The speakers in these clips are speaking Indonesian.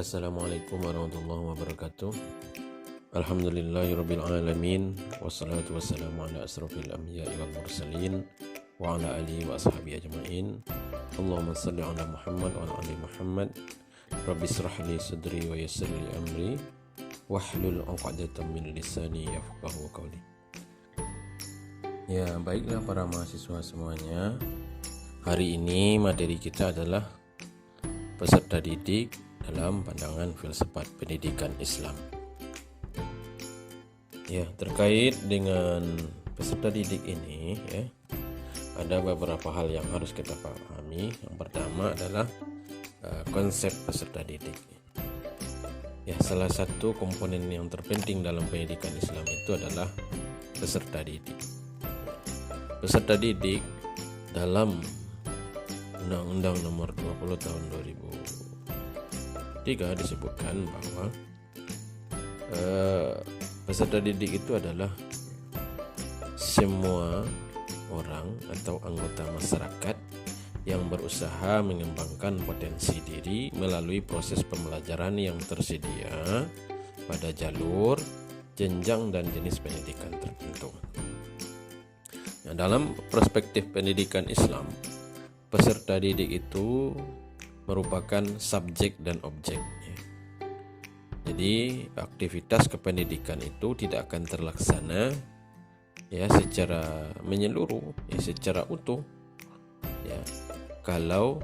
Assalamualaikum warahmatullahi wabarakatuh. Alhamdulillahirabbil alamin wassalatu wassalamu ala asrofil anbiya'i wal mursalin wa ala alihi wa ashabihi ajmain. Allahumma shalli ala Muhammad wa ala ali Muhammad. Rabbi israh li sadri wa yassir li amri wahlul 'uqdatam min lisani yafqahu qawli. Ya, baiklah para mahasiswa semuanya. Hari ini materi kita adalah peserta didik dalam pandangan filsafat pendidikan Islam. Ya, terkait dengan peserta didik ini ya, ada beberapa hal yang harus kita pahami. Yang pertama adalah konsep peserta didik. Ya, salah satu komponen yang terpenting dalam pendidikan Islam itu adalah peserta didik. Peserta didik dalam Undang-Undang Nomor 20 Tahun 2003 disebutkan bahwa peserta didik itu adalah semua orang atau anggota masyarakat yang berusaha mengembangkan potensi diri melalui proses pembelajaran yang tersedia pada jalur, jenjang, dan jenis pendidikan tertentu. Nah, dalam perspektif pendidikan Islam, peserta didik itu merupakan subjek dan objek. Jadi aktivitas kependidikan itu tidak akan terlaksana ya secara menyeluruh, ya secara utuh, ya kalau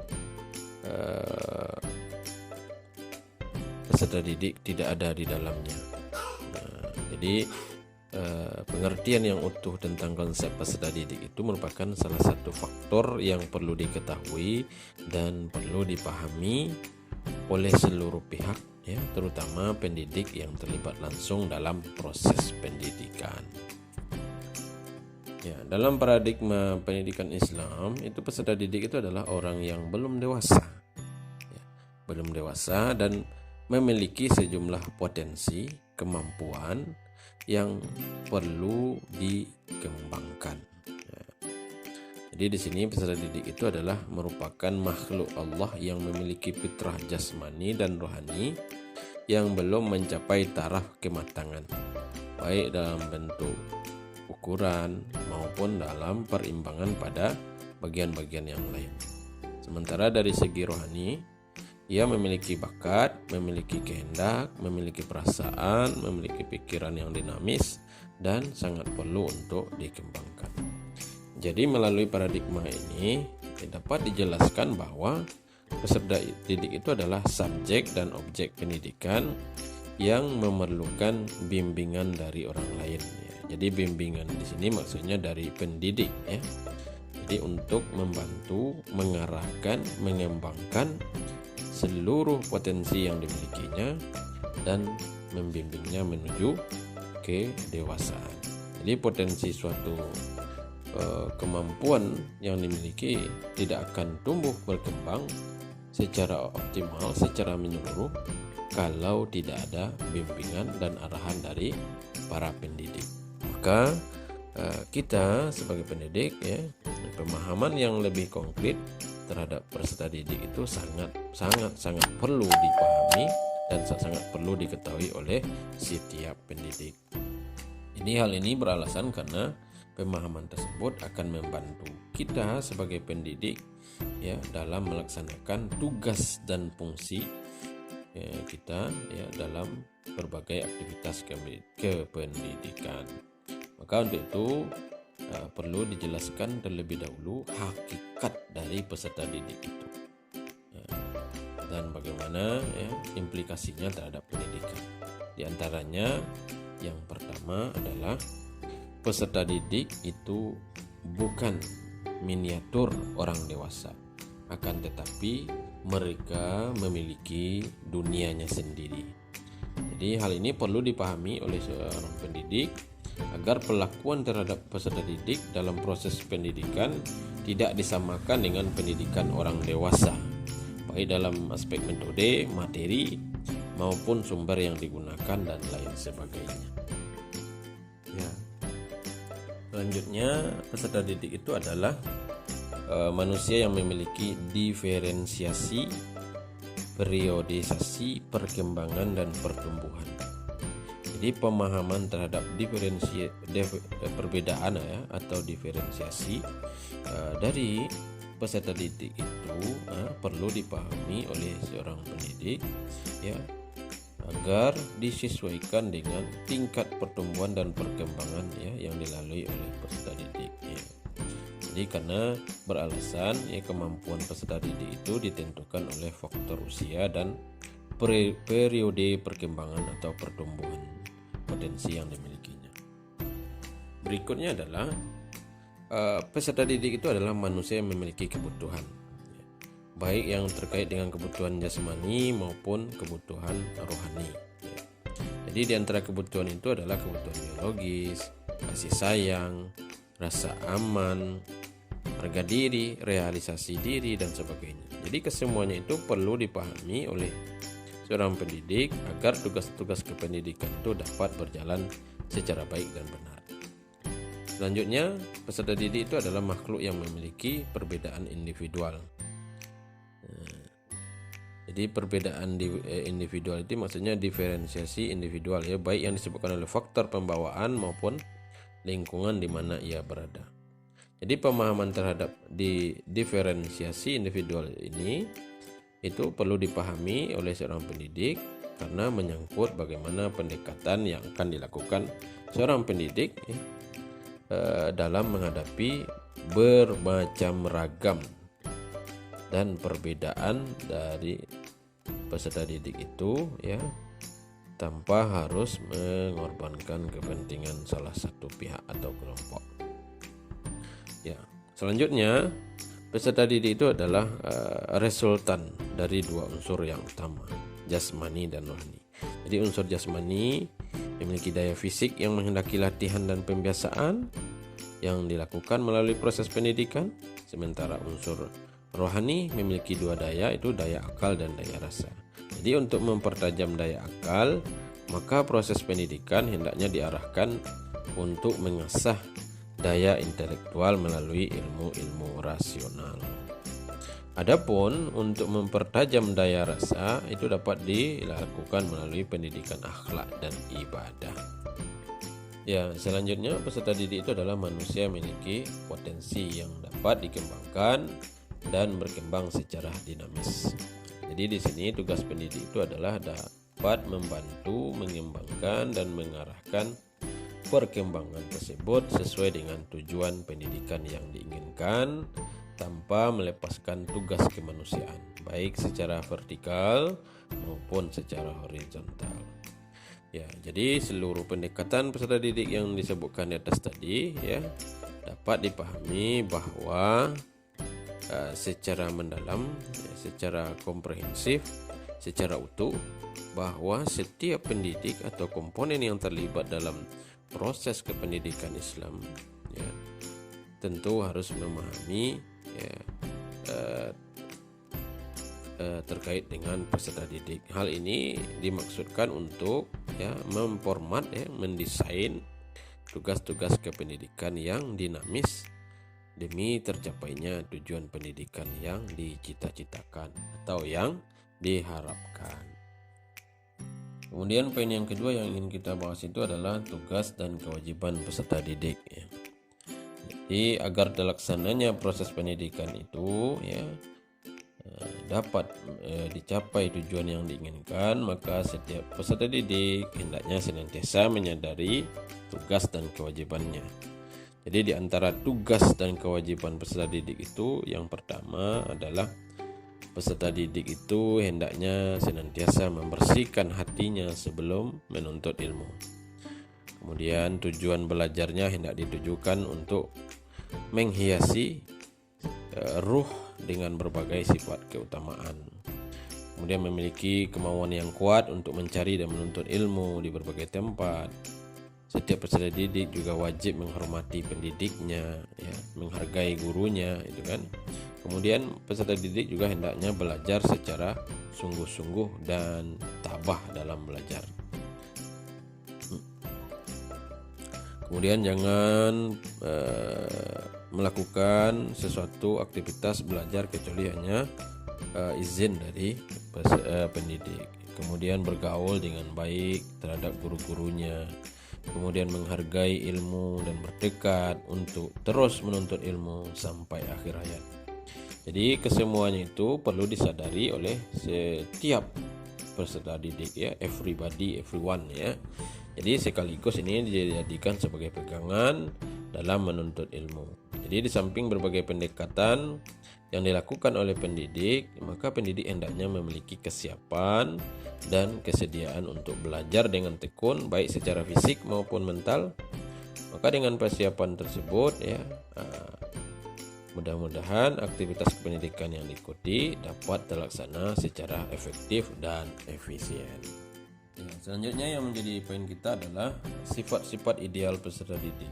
peserta didik tidak ada di dalamnya. Nah, jadi pengertian yang utuh tentang konsep peserta didik itu merupakan salah satu faktor yang perlu diketahui dan perlu dipahami oleh seluruh pihak, ya, terutama pendidik yang terlibat langsung dalam proses pendidikan. Ya, dalam paradigma pendidikan Islam itu peserta didik itu adalah orang yang belum dewasa, ya, belum dewasa dan memiliki sejumlah potensi, kemampuan yang perlu dikembangkan. Ya. Jadi di sini peserta didik itu adalah merupakan makhluk Allah yang memiliki fitrah jasmani dan rohani yang belum mencapai taraf kematangan, baik dalam bentuk ukuran maupun dalam perimbangan pada bagian-bagian yang lain. Sementara dari segi rohani, ia memiliki bakat, memiliki kehendak, memiliki perasaan, memiliki pikiran yang dinamis dan sangat perlu untuk dikembangkan. Jadi melalui paradigma ini dapat dijelaskan bahwa peserta didik itu adalah subjek dan objek pendidikan yang memerlukan bimbingan dari orang lain. Ya. Jadi bimbingan di sini maksudnya dari pendidik, ya. Jadi untuk membantu, mengarahkan, mengembangkan seluruh potensi yang dimilikinya dan membimbingnya menuju kedewasaan. Jadi potensi suatu kemampuan yang dimiliki tidak akan tumbuh berkembang secara optimal, secara menyeluruh kalau tidak ada bimbingan dan arahan dari para pendidik. Maka kita sebagai pendidik, ya, pemahaman yang lebih konkret terhadap peserta didik itu sangat perlu dipahami dan sangat perlu diketahui oleh setiap pendidik. Ini hal ini beralasan karena pemahaman tersebut akan membantu kita sebagai pendidik, ya, dalam melaksanakan tugas dan fungsi kita, ya, dalam berbagai aktivitas kependidikan. Maka untuk itu perlu dijelaskan terlebih dahulu hakikat dari peserta didik itu, ya, dan bagaimana, ya, implikasinya terhadap pendidikan. Di antaranya yang pertama adalah peserta didik itu bukan miniatur orang dewasa, akan tetapi mereka memiliki dunianya sendiri. Jadi hal ini perlu dipahami oleh seorang pendidik agar perlakuan terhadap peserta didik dalam proses pendidikan tidak disamakan dengan pendidikan orang dewasa, baik dalam aspek metode, materi, maupun sumber yang digunakan dan lain sebagainya. Ya. Selanjutnya, peserta didik itu adalah manusia yang memiliki diferensiasi periodisasi perkembangan dan pertumbuhan. Jadi pemahaman terhadap perbedaan atau diferensiasi dari peserta didik itu perlu dipahami oleh seorang pendidik ya, agar disesuaikan dengan tingkat pertumbuhan dan perkembangan ya yang dilalui oleh peserta didik ya. Jadi karena beralasan ya kemampuan peserta didik itu ditentukan oleh faktor usia dan periode perkembangan atau pertumbuhan potensi yang dimilikinya. Berikutnya adalah peserta didik itu adalah manusia yang memiliki kebutuhan, baik yang terkait dengan kebutuhan jasmani maupun kebutuhan rohani. Jadi di antara kebutuhan itu adalah kebutuhan biologis, kasih sayang, rasa aman, harga diri, realisasi diri, dan sebagainya. Jadi kesemuanya itu perlu dipahami oleh seorang pendidik agar tugas-tugas kependidikan itu dapat berjalan secara baik dan benar. Selanjutnya, peserta didik itu adalah makhluk yang memiliki perbedaan individual. Jadi perbedaan individual itu maksudnya diferensiasi individual ya, baik yang disebutkan oleh faktor pembawaan maupun lingkungan di mana ia berada. Jadi pemahaman terhadap diferensiasi individual ini itu perlu dipahami oleh seorang pendidik karena menyangkut bagaimana pendekatan yang akan dilakukan seorang pendidik ya, dalam menghadapi bermacam ragam dan perbedaan dari peserta didik itu ya, tanpa harus mengorbankan kepentingan salah satu pihak atau kelompok. Ya, selanjutnya peserta didik itu adalah resultan dari dua unsur yang utama, jasmani dan rohani. Jadi unsur jasmani memiliki daya fisik yang menghendaki latihan dan pembiasaan yang dilakukan melalui proses pendidikan, sementara unsur rohani memiliki dua daya, itu daya akal dan daya rasa. Jadi untuk mempertajam daya akal, maka proses pendidikan hendaknya diarahkan untuk mengasah daya intelektual melalui ilmu-ilmu rasional. Adapun untuk mempertajam daya rasa itu dapat dilakukan melalui pendidikan akhlak dan ibadah. Ya, selanjutnya peserta didik itu adalah manusia yang memiliki potensi yang dapat dikembangkan dan berkembang secara dinamis. Jadi di sini tugas pendidik itu adalah dapat membantu, mengembangkan dan mengarahkan perkembangan tersebut sesuai dengan tujuan pendidikan yang diinginkan tanpa melepaskan tugas kemanusiaan, baik secara vertikal maupun secara horizontal. Ya, jadi seluruh pendekatan peserta didik yang disebutkan di atas tadi ya dapat dipahami bahwa secara mendalam, secara komprehensif, secara utuh, bahwa setiap pendidik atau komponen yang terlibat dalam proses kependidikan Islam ya, tentu harus memahami ya, terkait dengan peserta didik. Hal ini dimaksudkan untuk ya memformat ya, mendesain tugas-tugas kependidikan yang dinamis demi tercapainya tujuan pendidikan yang dicita-citakan atau yang diharapkan. Kemudian poin yang kedua yang ingin kita bahas itu adalah tugas dan kewajiban peserta didik ya. Jadi agar terlaksananya proses pendidikan itu ya dapat dicapai tujuan yang diinginkan, maka setiap peserta didik hendaknya senantiasa menyadari tugas dan kewajibannya. Jadi di antara tugas dan kewajiban peserta didik itu yang pertama adalah peserta didik itu hendaknya senantiasa membersihkan hatinya sebelum menuntut ilmu. Kemudian tujuan belajarnya hendak ditujukan untuk menghiasi ruh dengan berbagai sifat keutamaan. Kemudian memiliki kemauan yang kuat untuk mencari dan menuntut ilmu di berbagai tempat. Setiap peserta didik juga wajib menghormati pendidiknya, ya, menghargai gurunya, itu kan. Kemudian peserta didik juga hendaknya belajar secara sungguh-sungguh dan tabah dalam belajar. Kemudian jangan melakukan sesuatu aktivitas belajar kecuali hanya izin dari pendidik. Kemudian bergaul dengan baik terhadap guru-gurunya, kemudian menghargai ilmu dan bertekad untuk terus menuntut ilmu sampai akhir hayat. Jadi kesemuanya itu perlu disadari oleh setiap peserta didik ya, everyone ya. Jadi sekaligus ini dijadikan sebagai pegangan dalam menuntut ilmu. Jadi di samping berbagai pendekatan yang dilakukan oleh pendidik, maka pendidik hendaknya memiliki kesiapan dan kesediaan untuk belajar dengan tekun baik secara fisik maupun mental. Maka dengan persiapan tersebut ya, mudah-mudahan aktivitas pendidikan yang diikuti dapat terlaksana secara efektif dan efisien. Ya, selanjutnya yang menjadi poin kita adalah sifat-sifat ideal peserta didik.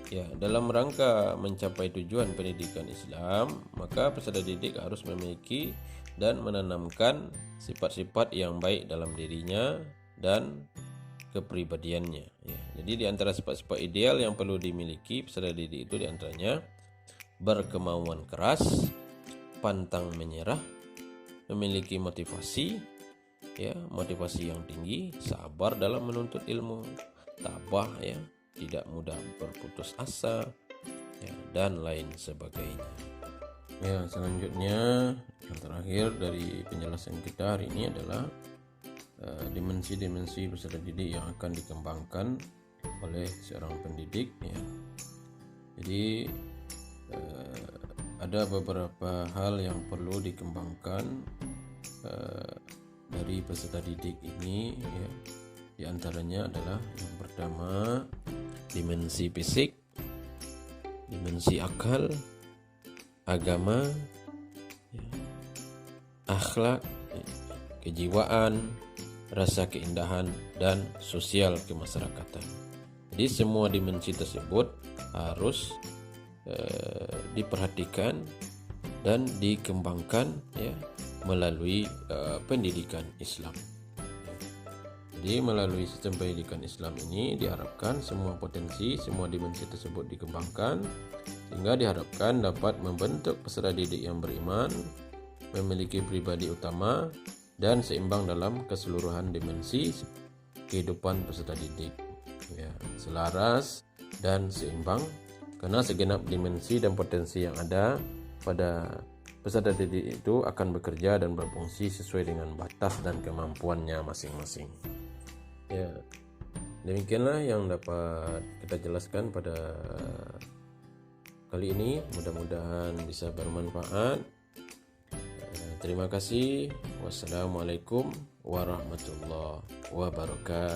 Ya, dalam rangka mencapai tujuan pendidikan Islam, maka peserta didik harus memiliki dan menanamkan sifat-sifat yang baik dalam dirinya dan kepribadiannya. Ya, jadi di antara sifat-sifat ideal yang perlu dimiliki peserta didik itu diantaranya berkemauan keras, pantang menyerah, memiliki motivasi yang tinggi, sabar dalam menuntut ilmu, tabah ya, tidak mudah berputus asa ya, dan lain sebagainya. Ya, selanjutnya yang terakhir dari penjelasan kita hari ini adalah dimensi-dimensi peserta didik yang akan dikembangkan oleh seorang pendidik ya. Jadi ada beberapa hal yang perlu dikembangkan dari peserta didik ini ya. Di antaranya adalah yang pertama dimensi fisik, dimensi akal, agama, ya, akhlak, ya, kejiwaan, rasa keindahan, dan sosial kemasyarakatan. Jadi semua dimensi tersebut harus diperhatikan dan dikembangkan ya melalui pendidikan Islam. Jadi melalui sistem pendidikan Islam ini diharapkan semua potensi, semua dimensi tersebut dikembangkan sehingga diharapkan dapat membentuk peserta didik yang beriman, memiliki pribadi utama dan seimbang dalam keseluruhan dimensi kehidupan peserta didik. Ya, selaras dan seimbang karena segenap dimensi dan potensi yang ada pada peserta didik itu akan bekerja dan berfungsi sesuai dengan batas dan kemampuannya masing-masing. Ya, demikianlah yang dapat kita jelaskan pada kali ini. Mudah-mudahan bisa bermanfaat. Terima kasih. Wassalamualaikum warahmatullahi wabarakatuh.